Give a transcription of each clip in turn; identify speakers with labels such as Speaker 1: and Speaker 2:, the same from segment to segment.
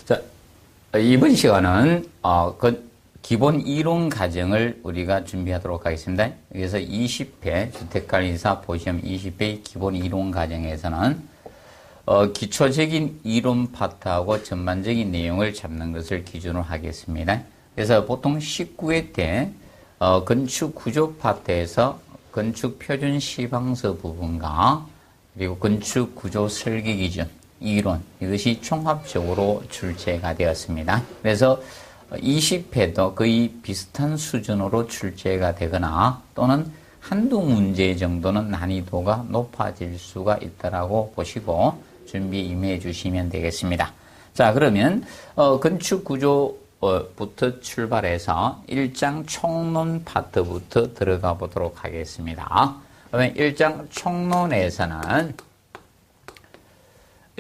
Speaker 1: 자, 이번 시간은 그 기본 이론 과정을 우리가 준비하도록 하겠습니다. 그래서 20회 주택관리사 보시험 20회 기본 이론 과정에서는 기초적인 이론 파트하고 전반적인 내용을 잡는 것을 기준으로 하겠습니다. 그래서 보통 19회 때 건축 구조 파트에서 건축 표준 시방서 부분과 그리고 건축 구조 설계 기준 이론, 이것이 종합적으로 출제가 되었습니다. 그래서 20회도 거의 비슷한 수준으로 출제가 되거나 또는 한두 문제 정도는 난이도가 높아질 수가 있다라고 보시고 준비 임해 주시면 되겠습니다. 자, 그러면 건축 구조부터 출발해서 1장 총론 파트부터 들어가 보도록 하겠습니다. 그러면 1장 총론에서는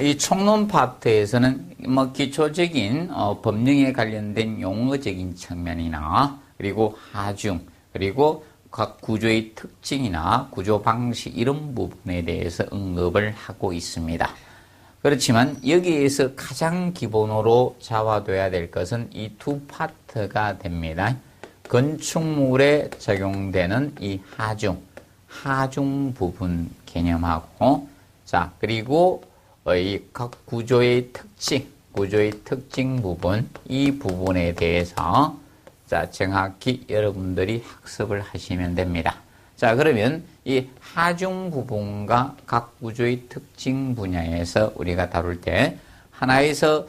Speaker 1: 이 총론 파트에서는 기초적인 법령에 관련된 용어적인 측면이나 그리고 하중 그리고 각 구조의 특징이나 구조 방식 이런 부분에 대해서 언급을 하고 있습니다. 그렇지만 여기에서 가장 기본으로 잡아둬야 될 것은 이 두 파트가 됩니다. 건축물에 적용되는 이 하중 부분 개념하고 자 그리고 이 각 구조의 특징 부분, 이 부분에 대해서 자, 정확히 여러분들이 학습을 하시면 됩니다. 자, 그러면 이 하중 부분과 각 구조의 특징 분야에서 우리가 다룰 때 하나에서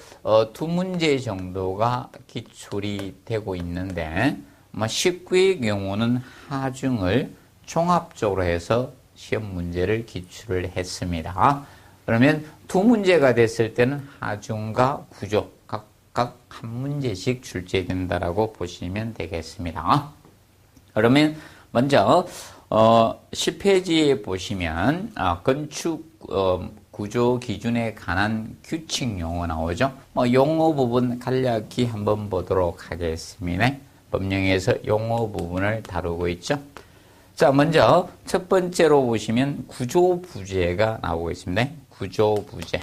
Speaker 1: 두 문제 정도가 기출이 되고 있는데 19의 경우는 하중을 종합적으로 해서 시험 문제를 기출을 했습니다. 그러면 두 문제가 됐을 때는 하중과 구조 각각 한 문제씩 출제된다라고 보시면 되겠습니다. 그러면 먼저 10페이지에 보시면 건축 구조 기준에 관한 규칙 용어 나오죠. 용어 부분 간략히 한번 보도록 하겠습니다. 법령에서 용어 부분을 다루고 있죠. 자, 먼저 첫 번째로 보시면 구조부재가 나오고 있습니다. 구조부재.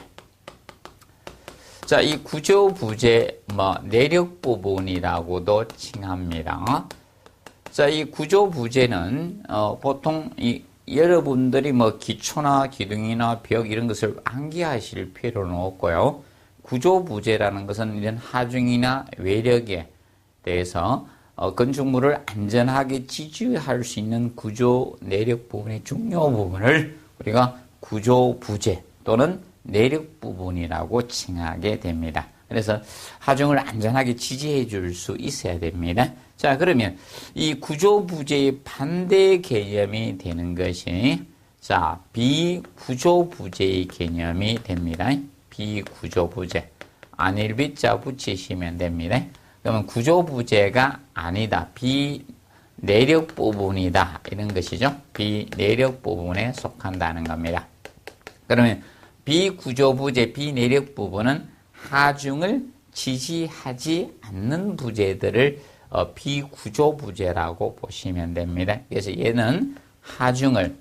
Speaker 1: 자, 이 구조부재, 내력 부분이라고도 칭합니다. 자, 이 구조부재는, 보통 여러분들이 기초나 기둥이나 벽 이런 것을 암기하실 필요는 없고요. 구조부재라는 것은 이런 하중이나 외력에 대해서 건축물을 안전하게 지지할 수 있는 구조 내력 부분의 중요 부분을 우리가 구조부재 또는 내력 부분이라고 칭하게 됩니다. 그래서 하중을 안전하게 지지해 줄 수 있어야 됩니다. 자, 그러면 이 구조부재의 반대 개념이 되는 것이 자, 비구조부재의 개념이 됩니다. 비구조부재. 안일비자 붙이시면 됩니다. 그러면 구조부재가 아니다. 비내력 부분이다. 이런 것이죠. 비내력 부분에 속한다는 겁니다. 그러면 비구조부재, 비내력 부분은 하중을 지지하지 않는 부재들을 비구조부재라고 보시면 됩니다. 그래서 얘는 하중을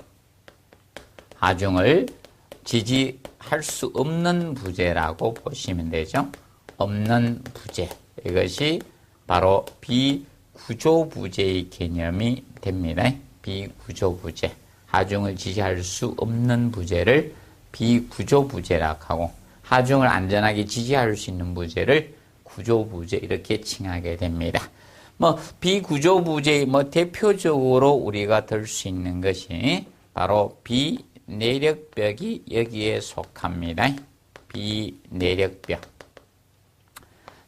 Speaker 1: 지지할 수 없는 부재라고 보시면 되죠. 없는 부재. 이것이 바로 비구조부재의 개념이 됩니다. 비구조부재. 하중을 지지할 수 없는 부재를 비구조부재라고 하고 하중을 안전하게 지지할 수 있는 부재를 구조부재 이렇게 칭하게 됩니다. 비구조부재의 대표적으로 우리가 들 수 있는 것이 바로 비내력벽이 여기에 속합니다. 비내력벽.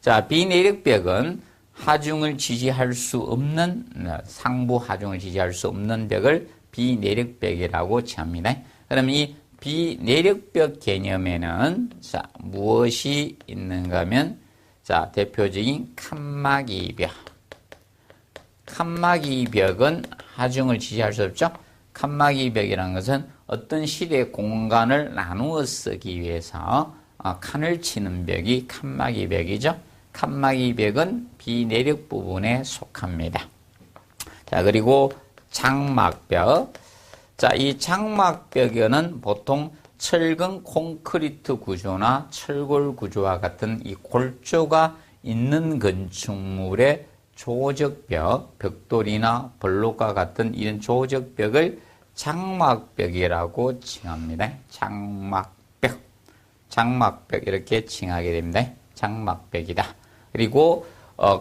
Speaker 1: 자, 비내력벽은 하중을 지지할 수 없는 상부 하중을 지지할 수 없는 벽을 비내력벽이라고 칭합니다. 그럼 이 비내력벽 개념에는 자, 무엇이 있는가 하면 자, 대표적인 칸막이벽. 칸막이벽은 하중을 지지할 수 없죠. 칸막이벽이라는 것은 어떤 실의 공간을 나누어 쓰기 위해서 칸을 치는 벽이 칸막이벽이죠. 칸막이벽은 비내력 부분에 속합니다. 자, 그리고 장막벽. 자, 이 장막벽에는 보통 철근 콘크리트 구조나 철골 구조와 같은 이 골조가 있는 건축물의 조적벽, 벽돌이나 블록과 같은 이런 조적벽을 장막벽이라고 칭합니다. 장막벽 이렇게 칭하게 됩니다. 장막벽이다. 그리고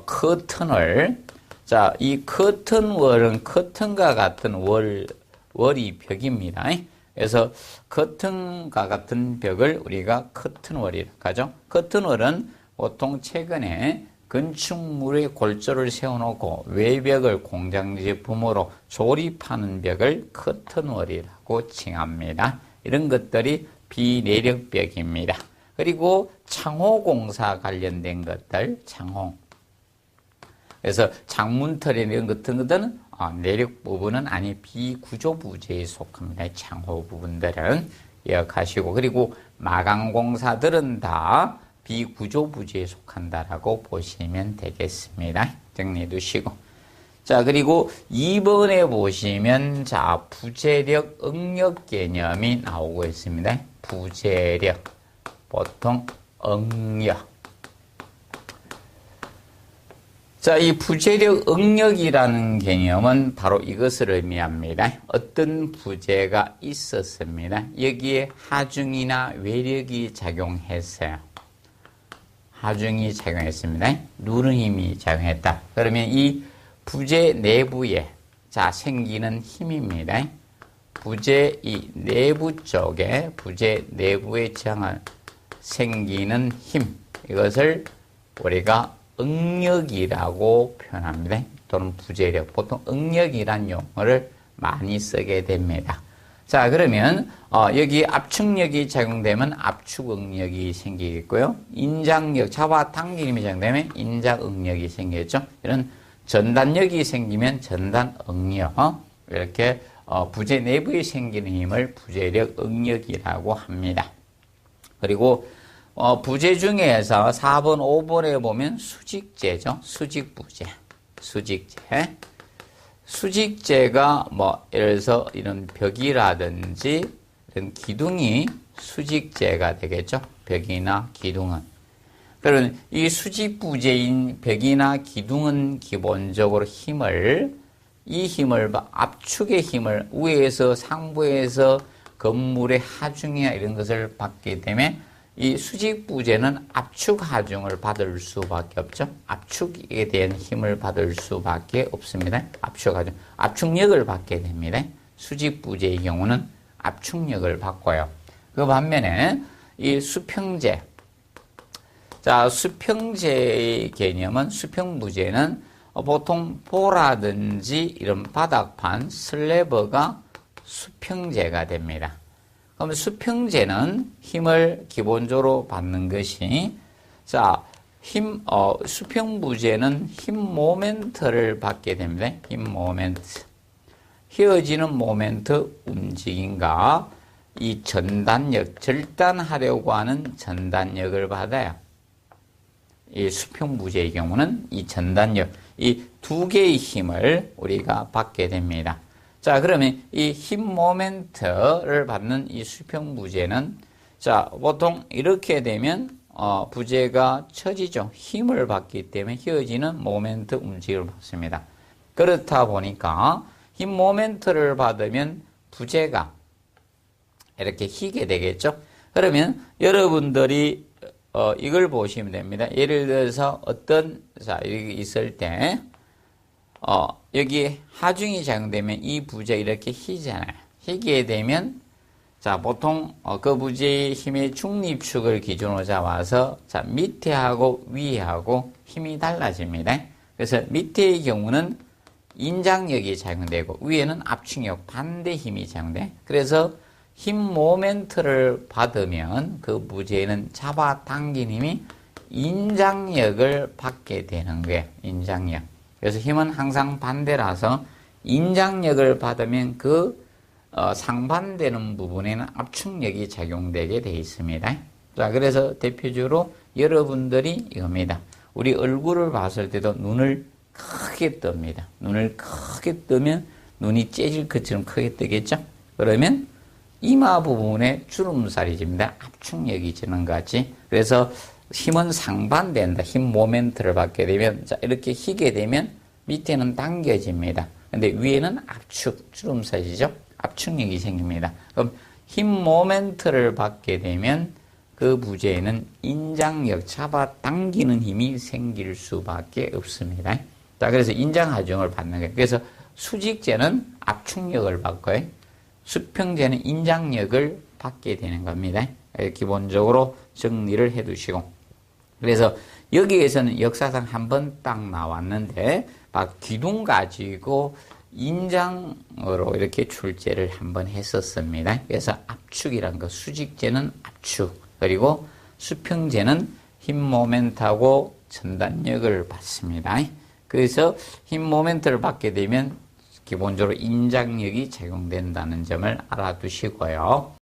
Speaker 1: 커튼을, 자, 이 커튼월은 커튼과 같은 월이 벽입니다. 그래서 커튼과 같은 벽을 우리가 커튼월이라고 하죠. 커튼월은 보통 최근에 건축물의 골조를 세워놓고 외벽을 공장 제품으로 조립하는 벽을 커튼월이라고 칭합니다. 이런 것들이 비내력벽입니다. 그리고 창호공사 관련된 것들, 창호. 그래서 창문틀 이런 같은 것들은 내력 부분은 아니 비구조 부재에 속합니다. 창호 부분들은 기억하시고, 그리고 마감공사들은 다 비구조 부재에 속한다라고 보시면 되겠습니다. 정리해 두시고. 자, 그리고 2번에 보시면, 자, 부재력, 응력 개념이 나오고 있습니다. 부재력, 보통 응력. 자, 이 부재력, 응력이라는 개념은 바로 이것을 의미합니다. 어떤 부재가 있었습니다. 여기에 하중이나 외력이 작용했어요. 하중이 작용했습니다. 누르는 힘이 작용했다. 그러면 이 부재 내부에 자 생기는 힘입니다. 부재 이 내부 쪽에 부재 내부에 생기는 힘, 이것을 우리가 응력이라고 표현합니다. 또는 부재력, 보통 응력이란 용어를 많이 쓰게 됩니다. 자, 그러면 여기 압축력이 작용되면 압축응력이 생기겠고요. 인장력, 잡아당기는 힘이 작용되면 인장응력이 생기겠죠. 이런 전단력이 생기면 전단응력, 이렇게 부재 내부에 생기는 힘을 부재력, 응력이라고 합니다. 그리고 부재 중에서 4번, 5번에 보면 수직재죠. 수직부재, 수직재. 수직재가 예를 들어서 이런 벽이라든지 이런 기둥이 수직재가 되겠죠. 벽이나 기둥은. 그러면 이 수직부재인 벽이나 기둥은 기본적으로 이 힘을 압축의 힘을 위에서 상부에서 건물의 하중이나 이런 것을 받게 되면 이 수직부재는 압축 하중을 받을 수밖에 없죠. 압축에 대한 힘을 받을 수밖에 없습니다. 압축 하중, 압축력을 받게 됩니다. 수직부재의 경우는 압축력을 받고요. 그 반면에 이 수평재, 자, 수평재의 개념은, 수평부재는 보통 보라든지 이런 바닥판, 슬래버가 수평재가 됩니다. 그럼 수평재는 힘을 기본적으로 받는 것이, 자, 수평부재는 힘 모멘트를 받게 됩니다. 힘 모멘트. 휘어지는 모멘트 움직임과 이 전단력, 절단하려고 하는 전단력을 받아요. 이 수평부재의 경우는 이 전단력, 이 두 개의 힘을 우리가 받게 됩니다. 자, 그러면 이 힘 모멘트를 받는 이 수평부재는, 자, 보통 이렇게 되면 부재가 처지죠. 힘을 받기 때문에 휘어지는 모멘트 움직임을 받습니다. 그렇다 보니까 힘 모멘트를 받으면 부재가 이렇게 휘게 되겠죠. 그러면 여러분들이 이걸 보시면 됩니다. 예를 들어서 자, 이렇게 있을 때 여기 하중이 작용되면 이 부재 이렇게 휘잖아요. 휘게 되면, 자, 보통 그 부재의 힘의 중립축을 기준으로 잡아서, 자, 밑에하고 위에하고 힘이 달라집니다. 그래서 밑에의 경우는 인장력이 작용되고 위에는 압축력, 반대 힘이 작용돼. 그래서 힘 모멘트를 받으면 그 부재는 잡아당긴 힘이 인장력을 받게 되는 거예요. 인장력. 그래서 힘은 항상 반대라서 인장력을 받으면 그 상반되는 부분에는 압축력이 작용되게 되어 있습니다. 자, 그래서 대표적으로 여러분들이 이겁니다. 우리 얼굴을 봤을 때도 눈을 크게 뜹니다. 눈을 크게 뜨면 눈이 째질 것처럼 크게 뜨겠죠? 그러면 이마 부분에 주름살이 집니다. 압축력이 지는 것 같이. 그래서 힘은 상반된다. 힘 모멘트를 받게 되면, 자, 이렇게 휘게 되면 밑에는 당겨집니다. 근데 위에는 압축, 주름살이죠. 압축력이 생깁니다. 그럼 힘 모멘트를 받게 되면 그 부재에는 인장력, 잡아당기는 힘이 생길 수밖에 없습니다. 자, 그래서 인장하중을 받는 거예요. 그래서 수직재는 압축력을 받고요. 수평재는 인장력을 받게 되는 겁니다. 기본적으로 정리를 해 두시고. 그래서 여기에서는 역사상 한 번 딱 나왔는데, 막 기둥 가지고 인장으로 이렇게 출제를 한번 했었습니다. 그래서 압축이란 거, 수직재는 압축, 그리고 수평재는 힘 모멘트하고 전단력을 받습니다. 그래서 힘 모멘트를 받게 되면 기본적으로 인장력이 적용된다는 점을 알아두시고요.